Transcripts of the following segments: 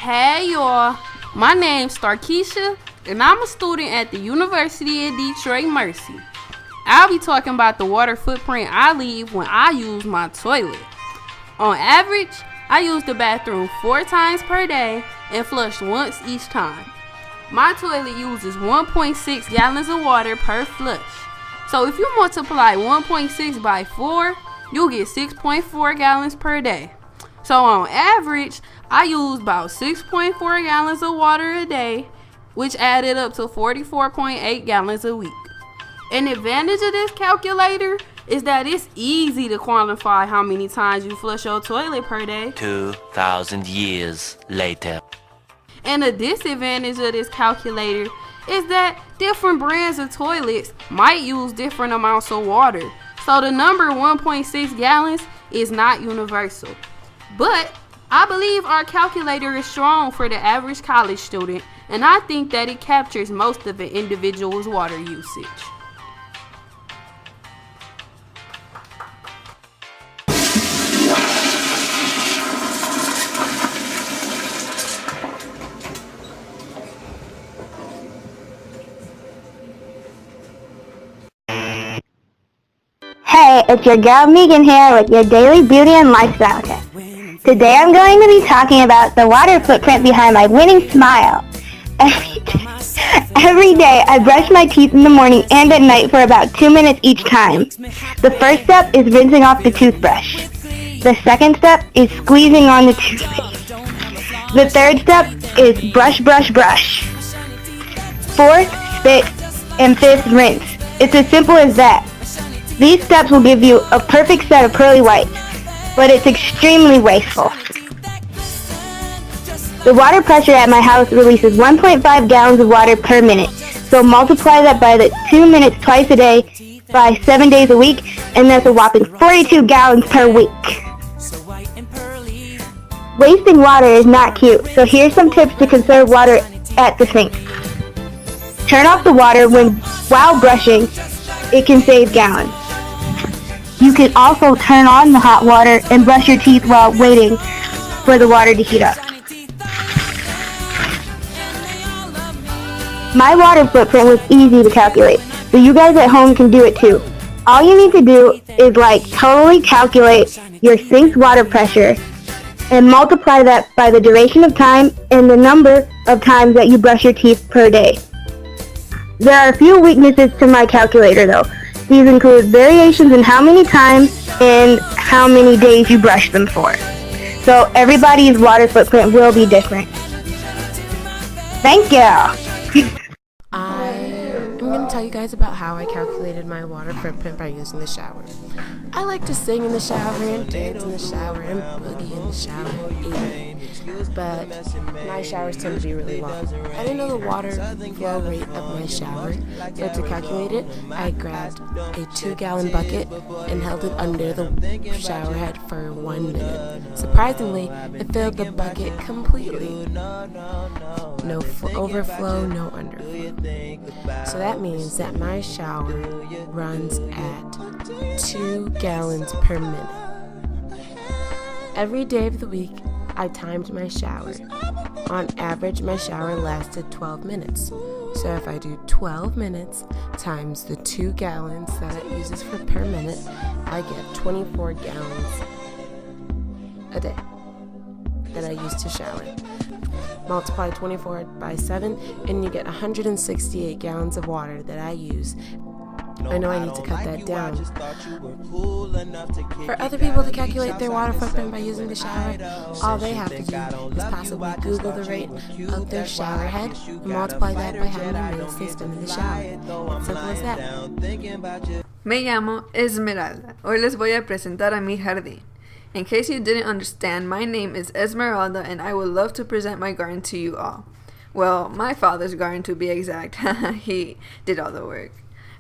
Hey y'all, my name's Starkeisha, and I'm a student at the University of Detroit Mercy. I'll be talking about the water footprint I leave when I use my toilet. On average, I use the bathroom 4 times per day and flush once each time. My toilet uses 1.6 gallons of water per flush. So if you multiply 1.6 by 4, you'll get 6.4 gallons per day. So on average, I use about 6.4 gallons of water a day, which added up to 44.8 gallons a week. An advantage of this calculator is that it's easy to quantify how many times you flush your toilet per day. 2,000 years later. And a disadvantage of this calculator is that different brands of toilets might use different amounts of water. So the number 1.6 gallons is not universal. But I believe our calculator is strong for the average college student, and I think that it captures most of an individual's water usage. Hey, it's your girl Megan here with your daily beauty and lifestyle tip. Today I'm going to be talking about the water footprint behind my winning smile. Every day I brush my teeth in the morning and at night for about 2 minutes each time. The first step is rinsing off the toothbrush. The second step is squeezing on the toothpaste. The third step is brush, brush, brush. Fourth, spit, and fifth, rinse. It's as simple as that. These steps will give you a perfect set of pearly whites, but it's extremely wasteful. The water pressure at my house releases 1.5 gallons of water per minute, so multiply that by the 2 minutes twice a day by 7 days a week, and that's a whopping 42 gallons per week. Wasting water is not cute, so here's some tips to conserve water at the sink. Turn off the water while brushing. It can save gallons. You can also turn on the hot water and brush your teeth while waiting for the water to heat up. My water footprint was easy to calculate, so you guys at home can do it too. All you need to do is totally calculate your sink's water pressure and multiply that by the duration of time and the number of times that you brush your teeth per day. There are a few weaknesses to my calculator though. These include variations in how many times and how many days you brush them for. So everybody's water footprint will be different. Thank you! I'm going to tell you guys about how I calculated my water footprint by using the shower. I like to sing in the shower and dance in the shower and boogie in the shower even. But my showers tend to be really long. I didn't know the water flow rate of my shower, so to calculate it, I grabbed a 2-gallon bucket and held it under the shower head for 1 minute. Surprisingly, it filled the bucket completely. No overflow, no underflow. So that means that my shower runs at 2 gallons per minute. Every day of the week, I timed my shower. On average, my shower lasted 12 minutes. So if I do 12 minutes times the 2 gallons that it uses per minute, I get 24 gallons a day that I use to shower. Multiply 24 by 7 and you get 168 gallons of water that I use. I know I need to cut that down. For other people to calculate their water footprint by using the shower, all they have to do is possibly Google the rate of their shower head and multiply that by how many minutes they spend in the shower. It's simple as that. Me llamo Esmeralda. Hoy les voy a presentar a mi jardín. In case you didn't understand, my name is Esmeralda and I would love to present my garden to you all. Well, my father's garden to be exact. He did all the work.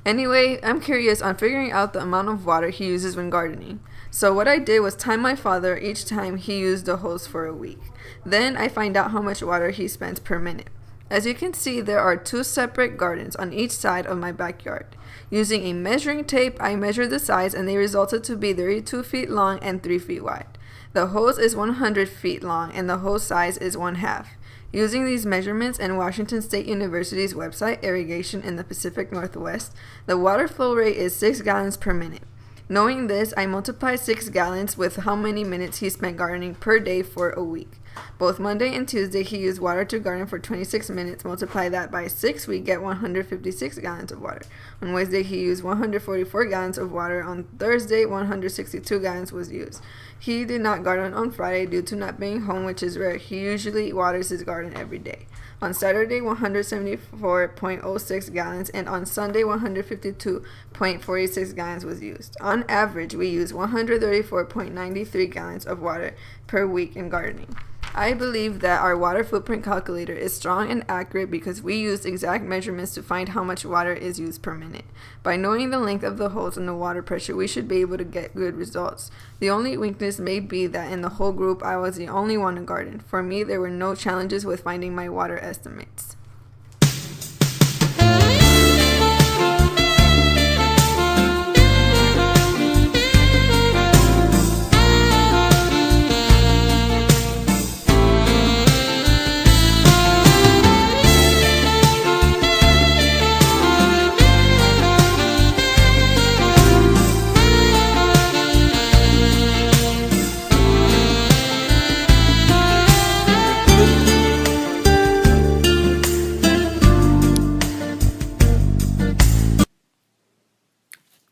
Anyway, I'm curious on figuring out the amount of water he uses when gardening. So what I did was time my father each time he used the hose for a week. Then I find out how much water he spends per minute. As you can see, there are 2 separate gardens on each side of my backyard. Using a measuring tape, I measured the size and they resulted to be 32 feet long and 3 feet wide. The hose is 100 feet long and the hose size is 1/2. Using these measurements and Washington State University's website, Irrigation in the Pacific Northwest, the water flow rate is 6 gallons per minute. Knowing this, I multiply 6 gallons with how many minutes he spent gardening per day for a week. Both Monday and Tuesday, he used water to garden for 26 minutes. Multiply that by 6, we get 156 gallons of water. On Wednesday, he used 144 gallons of water. On Thursday, 162 gallons was used. He did not garden on Friday due to not being home, which is rare. He usually waters his garden every day. On Saturday, 174.06 gallons, and on Sunday, 152.46 gallons was used. On average, we use 134.93 gallons of water per week in gardening. I believe that our water footprint calculator is strong and accurate because we used exact measurements to find how much water is used per minute. By knowing the length of the hose and the water pressure, we should be able to get good results. The only weakness may be that in the whole group, I was the only one to garden. For me, there were no challenges with finding my water estimates.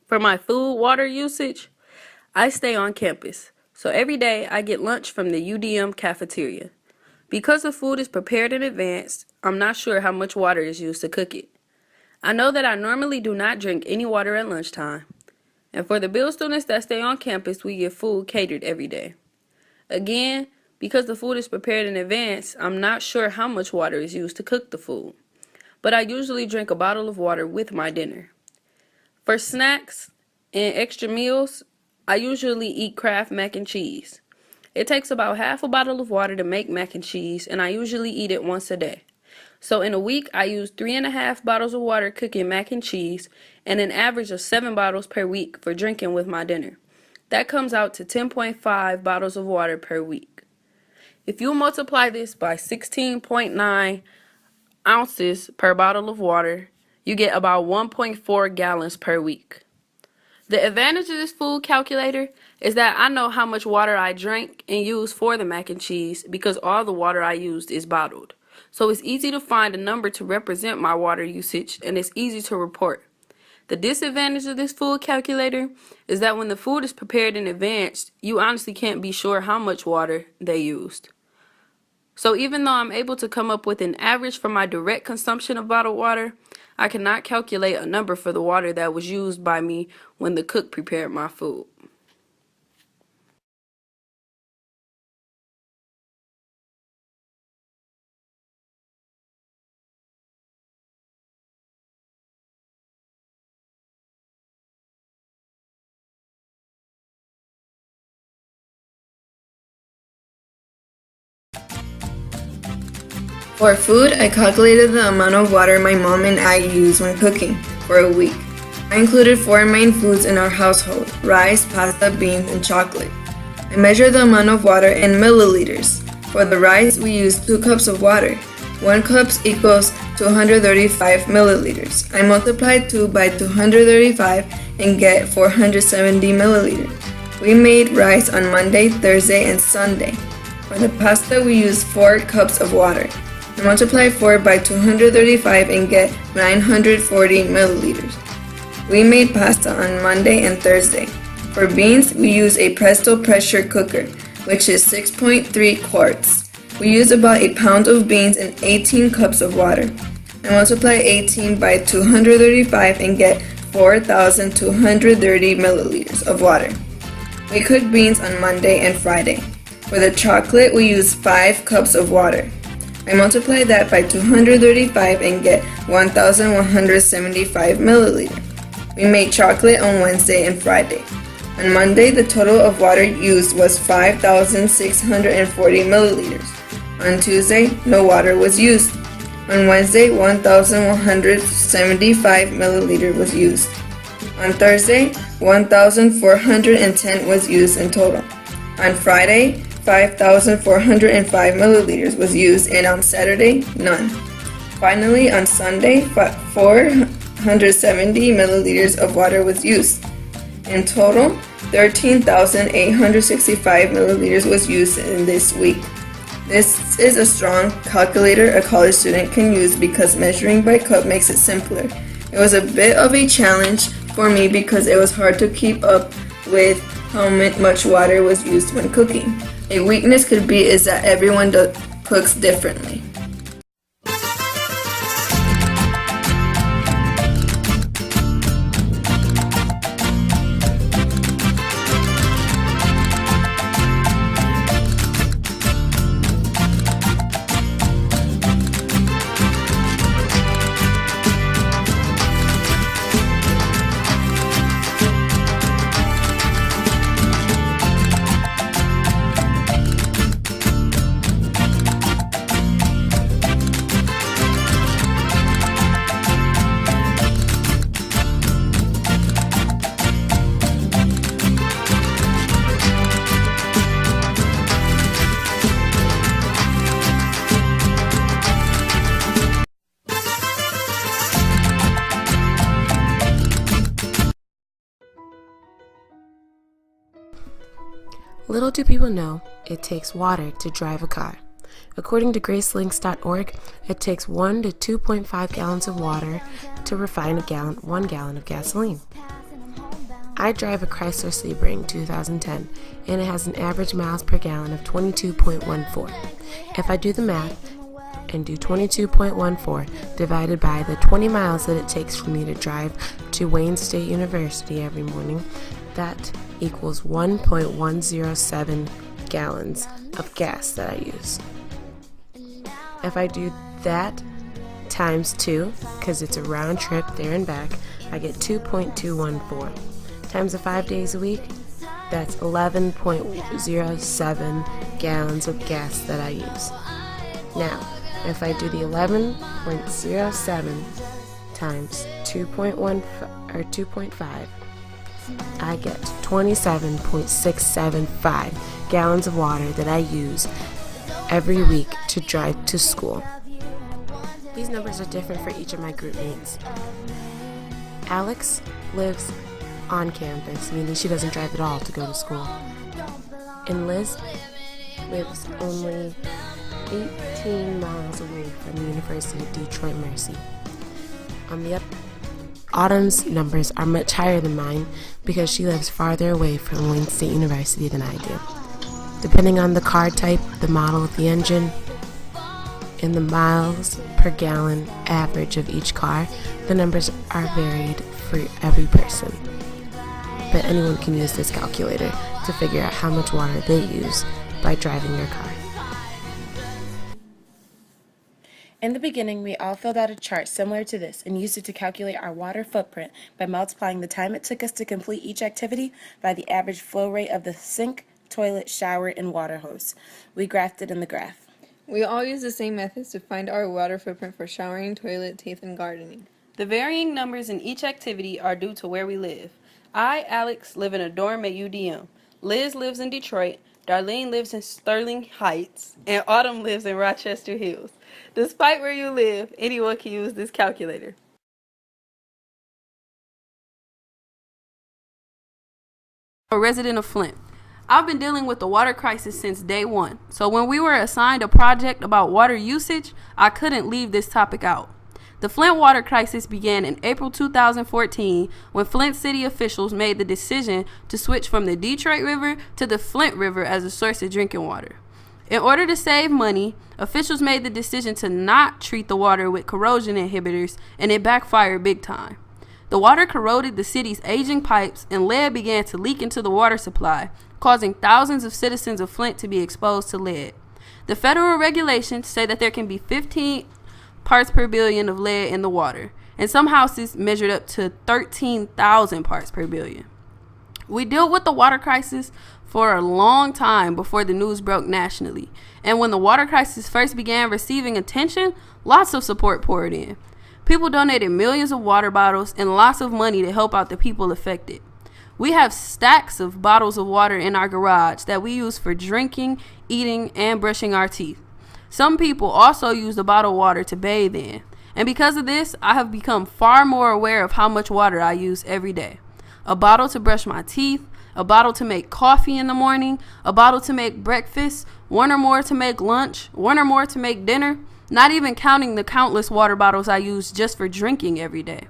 For my food water usage, I stay on campus, so every day I get lunch from the UDM cafeteria. Because the food is prepared in advance, I'm not sure how much water is used to cook it. I know that I normally do not drink any water at lunchtime. And for the Bill students that stay on campus, we get food catered every day. Again, because the food is prepared in advance, I'm not sure how much water is used to cook the food. But I usually drink a bottle of water with my dinner. For snacks and extra meals, I usually eat Kraft mac and cheese. It takes about half a bottle of water to make mac and cheese, and I usually eat it once a day. So in a week, I use 3.5 bottles of water cooking mac and cheese, and an average of 7 bottles per week for drinking with my dinner. That comes out to 10.5 bottles of water per week. If you multiply this by 16.9 ounces per bottle of water, you get about 1.4 gallons per week. The advantage of this food calculator is that I know how much water I drank and used for the mac and cheese because all the water I used is bottled. So it's easy to find a number to represent my water usage, and it's easy to report. The disadvantage of this food calculator is that when the food is prepared in advance, you honestly can't be sure how much water they used. So even though I'm able to come up with an average for my direct consumption of bottled water, I cannot calculate a number for the water that was used by me when the cook prepared my food. For food, I calculated the amount of water my mom and I use when cooking for a week. I included 4 main foods in our household: rice, pasta, beans, and chocolate. I measured the amount of water in milliliters. For the rice, we used 2 cups of water. 1 cup equals 235 milliliters. I multiplied 2 by 235 and get 470 milliliters. We made rice on Monday, Thursday, and Sunday. For the pasta, we used 4 cups of water. I multiply 4 by 235 and get 940 milliliters. We made pasta on Monday and Thursday. For beans, we use a Presto pressure cooker, which is 6.3 quarts. We use about a pound of beans and 18 cups of water. I multiply 18 by 235 and get 4,230 milliliters of water. We cook beans on Monday and Friday. For the chocolate, we use 5 cups of water. I multiply that by 235 and get 1,175 milliliters. We made chocolate on Wednesday and Friday. On Monday, the total of water used was 5,640 milliliters. On Tuesday, no water was used. On Wednesday, 1,175 milliliters was used. On Thursday, 1,410 was used in total. On Friday, 5,405 milliliters was used, and on Saturday, none. Finally, on Sunday, 470 milliliters of water was used. In total, 13,865 milliliters was used in this week. This is a strong calculator a college student can use because measuring by cup makes it simpler. It was a bit of a challenge for me because it was hard to keep up with how much water was used when cooking. A weakness could be is that everyone cooks differently. Little do people know, it takes water to drive a car. According to gracelinks.org, it takes 1 to 2.5 gallons of water to refine 1 gallon of gasoline. I drive a Chrysler Sebring 2010, and it has an average miles per gallon of 22.14. If I do the math and do 22.14 divided by the 20 miles that it takes for me to drive to Wayne State University every morning, that equals 1.107 gallons of gas that I use. If I do that times 2, because it's a round trip there and back, I get 2.214. Times the 5 days a week, that's 11.07 gallons of gas that I use. Now, if I do the 11.07 times 2.5, I get 27.675 gallons of water that I use every week to drive to school. These numbers are different for each of my group mates. Alex lives on campus, meaning she doesn't drive at all to go to school. And Liz lives only 18 miles away from the University of Detroit Mercy. On the Autumn's numbers are much higher than mine because she lives farther away from Wayne State University than I do. Depending on the car type, the model of the engine, and the miles per gallon average of each car, the numbers are varied for every person. But anyone can use this calculator to figure out how much water they use by driving their car. In the beginning, we all filled out a chart similar to this and used it to calculate our water footprint by multiplying the time it took us to complete each activity by the average flow rate of the sink, toilet, shower, and water hose. We graphed it in the graph. We all use the same methods to find our water footprint for showering, toilet, teeth, and gardening. The varying numbers in each activity are due to where we live. I, Alex, live in a dorm at UDM. Liz lives in Detroit. Darlene lives in Sterling Heights. And Autumn lives in Rochester Hills. Despite where you live, anyone can use this calculator. A resident of Flint. I've been dealing with the water crisis since day one, so when we were assigned a project about water usage, I couldn't leave this topic out. The Flint water crisis began in April 2014 when Flint city officials made the decision to switch from the Detroit River to the Flint River as a source of drinking water. In order to save money, officials made the decision to not treat the water with corrosion inhibitors, and it backfired big time. The water corroded the city's aging pipes, and lead began to leak into the water supply, causing thousands of citizens of Flint to be exposed to lead. The federal regulations say that there can be 15 parts per billion of lead in the water, and some houses measured up to 13,000 parts per billion. We dealt with the water crisis for a long time before the news broke nationally, and when the water crisis first began receiving attention, lots of support poured in. People donated millions of water bottles and lots of money to help out the people affected. We have stacks of bottles of water in our garage that we use for drinking, eating, and brushing our teeth. Some people also use the bottled water to bathe in. And because of this, I have become far more aware of how much water I use every day. A bottle to brush my teeth, a bottle to make coffee in the morning, a bottle to make breakfast, one or more to make lunch, one or more to make dinner, not even counting the countless water bottles I use just for drinking every day.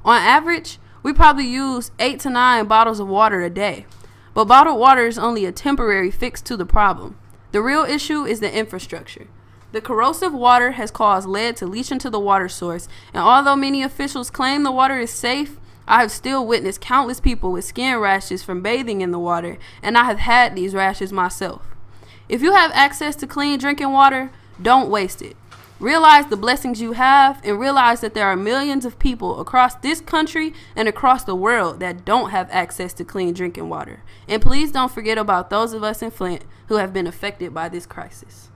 On average, we probably use 8 to 9 bottles of water a day. But bottled water is only a temporary fix to the problem. The real issue is the infrastructure. The corrosive water has caused lead to leach into the water source, and although many officials claim the water is safe, I have still witnessed countless people with skin rashes from bathing in the water, and I have had these rashes myself. If you have access to clean drinking water, don't waste it. Realize the blessings you have, and realize that there are millions of people across this country and across the world that don't have access to clean drinking water. And please don't forget about those of us in Flint who have been affected by this crisis.